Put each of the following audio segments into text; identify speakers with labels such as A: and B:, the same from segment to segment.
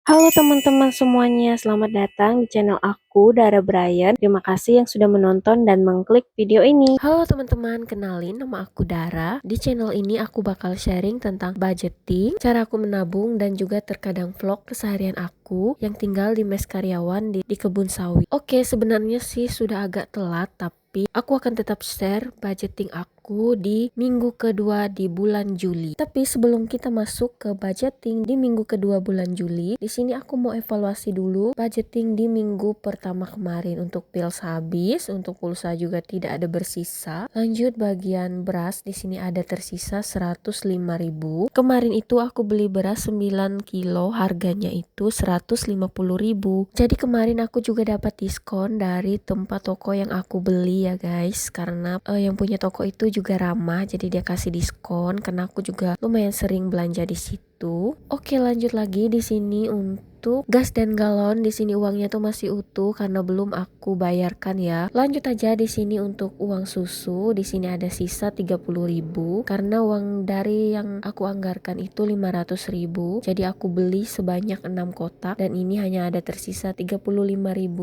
A: Halo teman-teman semuanya, selamat datang di channel aku, Dara Brian. Terima kasih yang sudah menonton dan mengklik video ini. Halo teman-teman, kenalin nama aku Dara. Di channel ini aku bakal sharing tentang budgeting, cara aku menabung, dan juga terkadang vlog keseharian aku yang tinggal di mes karyawan di kebun sawit. Oke, sebenarnya sih sudah agak telat, tapi aku akan tetap share budgeting aku di minggu kedua di bulan Juli. Tapi sebelum kita masuk ke budgeting di minggu kedua bulan Juli, di sini aku mau evaluasi dulu budgeting di minggu pertama kemarin. Untuk pils habis, untuk pulsa juga tidak ada bersisa. Lanjut bagian beras, di sini ada tersisa 105.000. Kemarin itu aku beli beras 9 kilo, harganya itu 150.000. Jadi kemarin aku juga dapat diskon dari tempat toko yang aku beli ya guys, karena yang punya toko itu juga ramah, jadi dia kasih diskon karena aku juga lumayan sering belanja di situ. Oke, lanjut lagi di sini untuk gas dan galon. Di sini uangnya tuh masih utuh karena belum aku bayarkan ya. Lanjut aja di sini untuk uang susu. Di sini ada sisa 30.000 karena uang dari yang aku anggarkan itu 500.000. Jadi aku beli sebanyak 6 kotak dan ini hanya ada tersisa 35.000.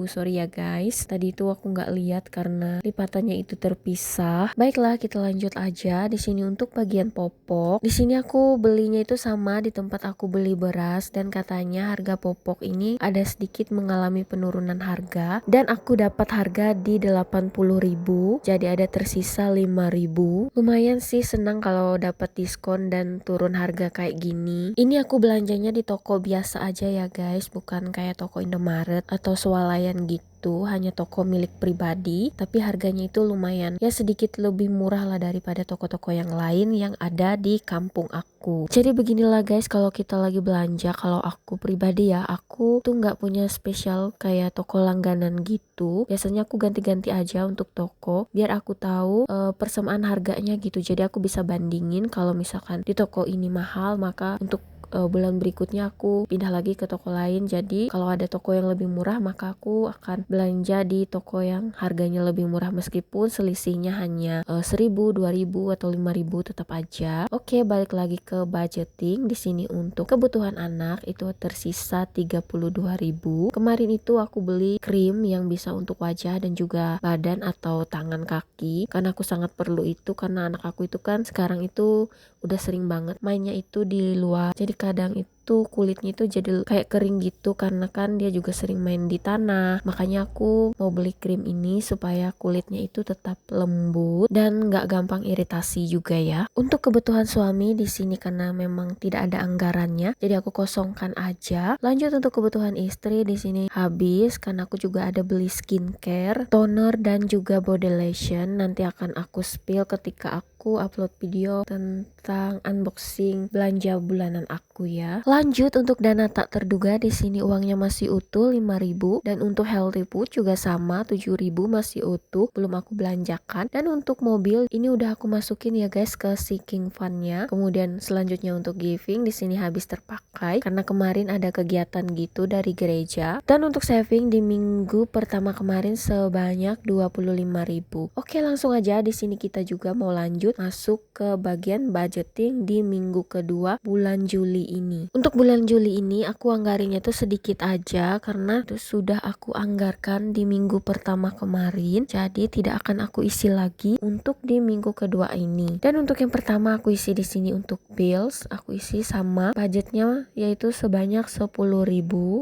A: Sorry ya guys, tadi itu aku nggak lihat karena lipatannya itu terpisah. Baiklah, kita lanjut aja. Di sini untuk bagian popok. Di sini aku belinya itu sama di tempat aku beli beras dan katanya harga popok ini ada sedikit mengalami penurunan harga dan aku dapat harga di 80.000. Jadi ada tersisa 5.000. Lumayan sih, senang kalau dapat diskon dan turun harga kayak gini. Ini aku belanjanya di toko biasa aja ya guys, bukan kayak toko Indomaret atau swalayan gitu, hanya toko milik pribadi, tapi harganya itu lumayan ya, sedikit lebih murah lah daripada toko-toko yang lain yang ada di kampung aku. Jadi beginilah guys, kalau kita lagi belanja, kalau aku pribadi ya, aku tuh nggak punya spesial kayak toko langganan gitu. Biasanya aku ganti-ganti aja untuk toko biar aku tahu persamaan harganya gitu. Jadi aku bisa bandingin, kalau misalkan di toko ini mahal, maka untuk bulan berikutnya aku pindah lagi ke toko lain. Jadi kalau ada toko yang lebih murah, maka aku akan belanja di toko yang harganya lebih murah meskipun selisihnya hanya 1.000, 2.000 atau 5.000 tetap aja. Oke, balik lagi ke budgeting. Di sini untuk kebutuhan anak itu tersisa 32.000. Kemarin itu aku beli krim yang bisa untuk wajah dan juga badan atau tangan kaki karena aku sangat perlu itu, karena anak aku itu kan sekarang itu udah sering banget mainnya itu di luar. Jadi kadang itu kulitnya itu jadi kayak kering gitu karena kan dia juga sering main di tanah. Makanya aku mau beli krim ini supaya kulitnya itu tetap lembut dan nggak gampang iritasi juga ya. Untuk kebutuhan suami di sini karena memang tidak ada anggarannya, jadi aku kosongkan aja. Lanjut untuk kebutuhan istri, di sini habis karena aku juga ada beli skincare, toner dan juga body lotion. Nanti akan aku spill ketika aku upload video tentang unboxing belanja bulanan aku ya. Lanjut untuk dana tak terduga, di sini uangnya masih utuh 5.000 dan untuk healthy food juga sama 7.000 masih utuh, belum aku belanjakan. Dan untuk mobil ini udah aku masukin ya guys ke sinking fund-nya. Kemudian selanjutnya untuk giving, di sini habis terpakai karena kemarin ada kegiatan gitu dari gereja. Dan untuk saving di minggu pertama kemarin sebanyak 25.000. Oke, langsung aja di sini kita juga mau lanjut masuk ke bagian budgeting di minggu kedua bulan Juli ini. Untuk bulan Juli ini aku anggarinya tuh sedikit aja karena itu sudah aku anggarkan di minggu pertama kemarin, jadi tidak akan aku isi lagi untuk di minggu kedua ini. Dan untuk yang pertama aku isi di sini untuk bills, aku isi sama budgetnya yaitu sebanyak 10.000.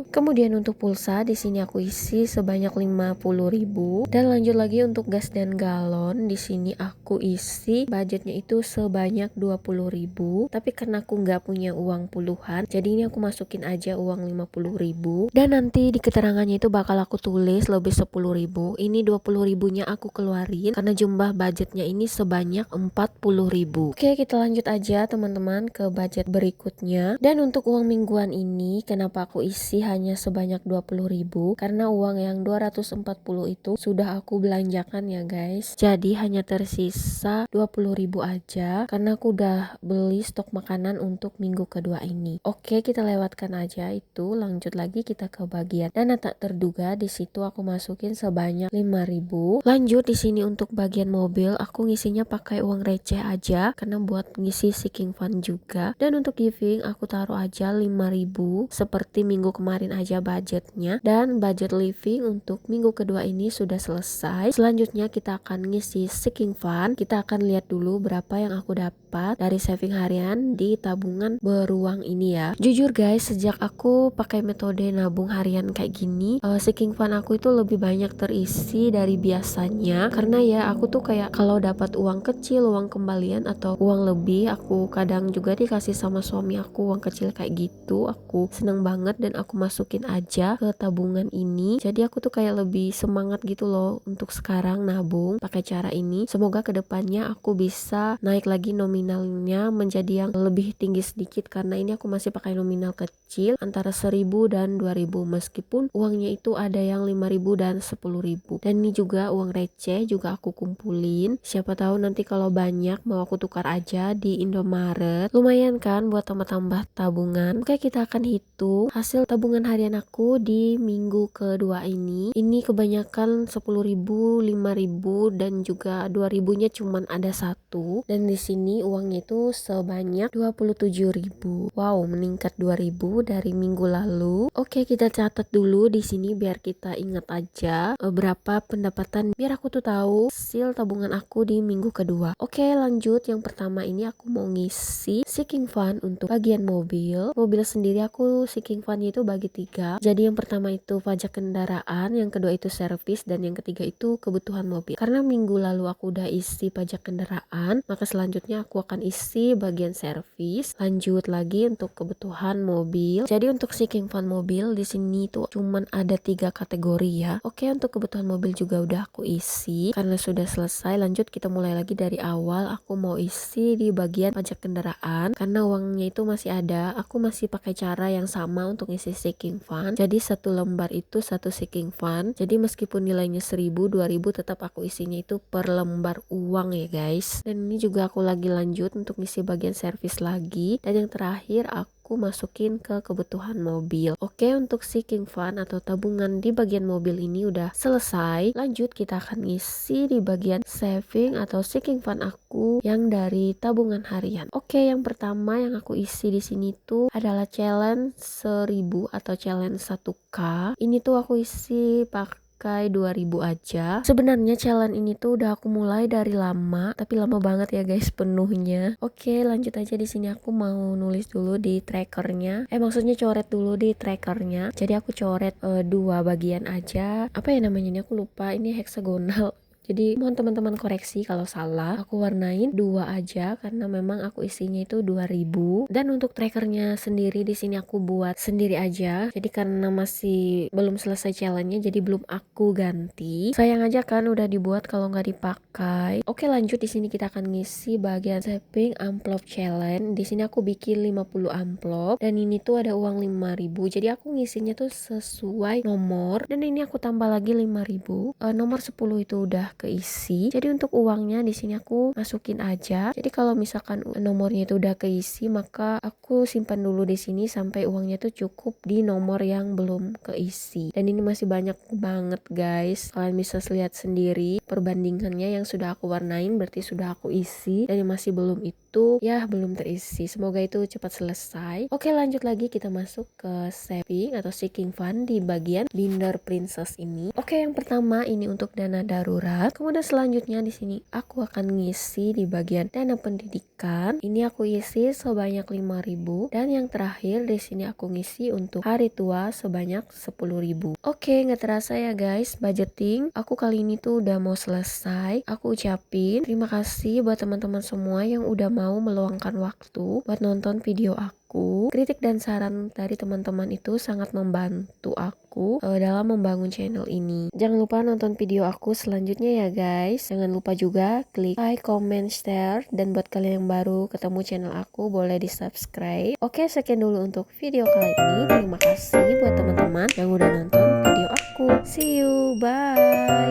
A: Kemudian untuk pulsa di sini aku isi sebanyak 50.000. Dan lanjut lagi untuk gas dan galon, di sini aku isi budgetnya itu sebanyak 20.000. Tapi karena aku nggak punya uang puluhan, jadi ini aku masukin aja uang 50.000. Dan nanti di keterangannya itu bakal aku tulis lebih 10.000. Ini 20.000-nya aku keluarin karena jumlah budgetnya ini sebanyak 40.000. Oke, kita lanjut aja teman-teman ke budget berikutnya. Dan untuk uang mingguan ini kenapa aku isi hanya sebanyak 20.000? Karena uang yang 240 itu sudah aku belanjakan ya guys. Jadi hanya tersisa 20.000 aja karena aku udah beli stok makanan untuk minggu kedua ini. Oke, kita lewatkan aja itu. Lanjut lagi kita ke bagian dana tak terduga. Di situ aku masukin sebanyak 5.000. Lanjut di sini untuk bagian mobil, aku ngisinya pakai uang receh aja karena buat ngisi sinking fund juga. Dan untuk giving aku taruh aja 5.000 seperti minggu kemarin aja budgetnya. Dan budget living untuk minggu kedua ini sudah selesai. Selanjutnya kita akan ngisi sinking fund. Kita akan lihat dulu berapa yang aku dapat dari saving harian di tabungan beruang ini ya. Jujur guys, sejak aku pakai metode nabung harian kayak gini, sinking fund aku itu lebih banyak terisi dari biasanya. Karena ya aku tuh kayak kalau dapat uang kecil, uang kembalian atau uang lebih, aku kadang juga dikasih sama suami aku uang kecil kayak gitu. Aku seneng banget dan aku masukin aja ke tabungan ini. Jadi aku tuh kayak lebih semangat gitu loh untuk sekarang nabung pakai cara ini. Semoga kedepannya aku bisa naik lagi nominalnya menjadi yang lebih tinggi sedikit, karena ini aku masih pakai nominal kecil antara 1.000 dan 2.000, meskipun uangnya itu ada yang 5.000 dan 10.000. Dan ini juga uang receh juga aku kumpulin, siapa tahu nanti kalau banyak mau aku tukar aja di Indomaret. Lumayan kan buat tambah-tambah tabungan. Oke, kita akan hitung hasil tabungan harian aku di minggu kedua ini. Ini kebanyakan 10.000, 5.000 dan juga 2.000-nya cuman ada satu. Dan di sini uangnya itu sebanyak 27.000. Wow, meningkat 2.000 dari minggu lalu. Oke, kita catat dulu di sini biar kita ingat aja berapa pendapatan, biar aku tuh tahu hasil tabungan aku di minggu kedua. Oke, lanjut. Yang pertama ini aku mau ngisi sinking fund untuk bagian mobil. Mobil sendiri aku sinking fundnya itu bagi 3. Jadi yang pertama itu pajak kendaraan, yang kedua itu servis, dan yang ketiga itu kebutuhan mobil. Karena minggu lalu aku udah isi pajak kendaraan, maka selanjutnya aku akan isi bagian servis. Lanjut lagi untuk kebutuhan mobil. Jadi untuk sinking fund mobil di sini tuh cuman ada 3 kategori ya. Oke, untuk kebutuhan mobil juga udah aku isi karena sudah selesai. Lanjut kita mulai lagi dari awal. Aku mau isi di bagian pajak kendaraan karena uangnya itu masih ada. Aku masih pakai cara yang sama untuk isi sinking fund. Jadi satu lembar itu satu sinking fund. Jadi meskipun nilainya 1.000, 2.000 tetap aku isinya itu per lembar uang ya guys. Dan ini juga aku lagi lanjut untuk ngisi bagian servis lagi. Dan yang terakhir aku masukin ke kebutuhan mobil. Oke, untuk sinking fund atau tabungan di bagian mobil ini udah selesai. Lanjut kita akan isi di bagian saving atau sinking fund aku yang dari tabungan harian. Oke, yang pertama yang aku isi di sini tuh adalah challenge 1.000 atau challenge 1K. Ini tuh aku isi pakai 2.000 aja. Sebenarnya challenge ini tuh udah aku mulai dari lama, tapi lama banget ya guys penuhnya. Oke, lanjut aja. Di sini aku mau nulis dulu di trackernya. Maksudnya coret dulu di trackernya. Jadi aku coret 2 bagian aja. Apa ya namanya ini, aku lupa. Ini heksagonal. Jadi mohon teman-teman koreksi kalau salah. Aku warnain 2 aja karena memang aku isinya itu 2.000. Dan untuk trackernya sendiri di sini aku buat sendiri aja. Jadi karena masih belum selesai challenge-nya, jadi belum aku ganti. Sayang aja kan udah dibuat kalau nggak dipakai. Oke, lanjut. Di sini kita akan ngisi bagian saving amplop challenge. Di sini aku bikin 50 amplop dan ini tuh ada uang 5.000. Jadi aku ngisinya tuh sesuai nomor. Dan ini aku tambah lagi 5.000. Nomor 10 itu udah keisi. Jadi untuk uangnya di sini aku masukin aja. Jadi kalau misalkan nomornya itu udah keisi, maka aku simpan dulu di sini sampai uangnya tuh cukup di nomor yang belum keisi. Dan ini masih banyak banget guys. Kalian bisa lihat sendiri perbandingannya. Yang sudah aku warnain berarti sudah aku isi, dan yang masih belum itu ya belum terisi. Semoga itu cepat selesai. Oke, lanjut lagi kita masuk ke saving atau sinking fund di bagian binder princess ini. Oke, yang pertama ini untuk dana darurat. Kemudian selanjutnya di sini aku akan ngisi di bagian dana pendidikan. Ini aku isi sebanyak 5.000, dan yang terakhir di sini aku ngisi untuk hari tua sebanyak 10.000. Oke, nggak terasa ya guys, budgeting aku kali ini tuh udah mau selesai. Aku ucapin terima kasih buat teman-teman semua yang udah mau meluangkan waktu buat nonton video aku. Kritik dan saran dari teman-teman itu sangat membantu aku dalam membangun channel ini. Jangan lupa nonton video aku selanjutnya ya guys. Jangan lupa juga klik like, comment, share, dan buat kalian yang baru ketemu channel aku boleh di subscribe. Oke, sekian dulu untuk video kali ini. Terima kasih buat teman-teman yang udah nonton video aku. See you, bye.